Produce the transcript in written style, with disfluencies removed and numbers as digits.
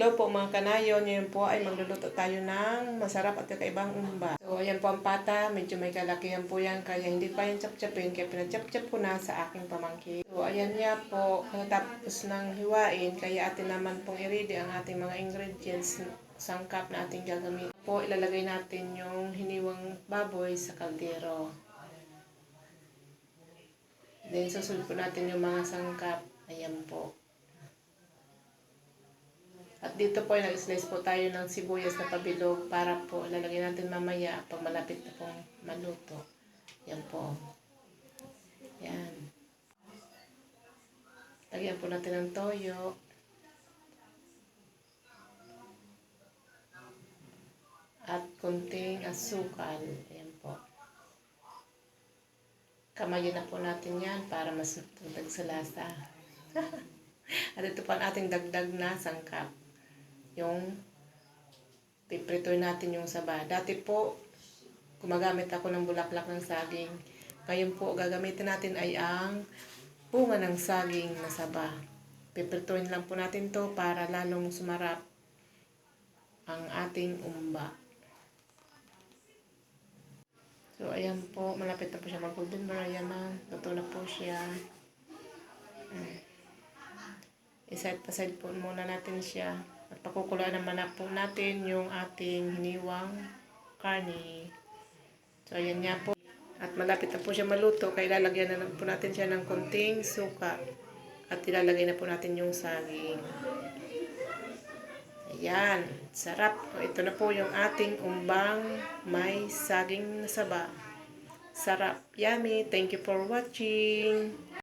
Hello po mga kanayon, ngayon po ay magluluto tayo ng masarap at kakaibang umba. So ayan po ang pata, medyo may kalakihan po yan kaya hindi pa yan chop-chopin kaya pinachop-chop ko na sa aking pamangkin. So ayan niya po, tapos ng hiwain kaya atin naman pong i-ready ang ating mga ingredients, sangkap na ating gagamitin. Po ilalagay natin yung hiniwang baboy sa kaldero. Then susunod po natin yung mga sangkap, ayan po. At dito po, nag-slice po tayo ng sibuyas na pabilog para po lalagay natin mamaya pag malapit na pong maluto. Yan po. Yan. Lagyan po natin ng toyo. At kunting asukal. Yan po. Kamayin na po natin yan para mas tutag sa lasa. At ito po ang ating dagdag na sangkap. Yung pipritoy natin yung saba. Dati po, gumagamit ako ng bulaklak ng saging. Ngayon po, gagamitin natin ay ang bunga ng saging na saba. Pipritoyin lang po natin to para lalong sumarap ang ating umba. So, ayan po, malapit na po siya mag-golden brown. Ayan na, luto na po siya. I-side pa side po muna natin siya. At pakukulaan naman na po natin yung ating hiniwang karne. So, ayan nga po. At malapit na po siya maluto. Kaya ilalagyan na po natin siya ng konting suka. At ilalagay na po natin yung saging. Ayan. Sarap. O, ito na po yung ating umbang may saging na saba. Sarap. Yummy. Thank you for watching.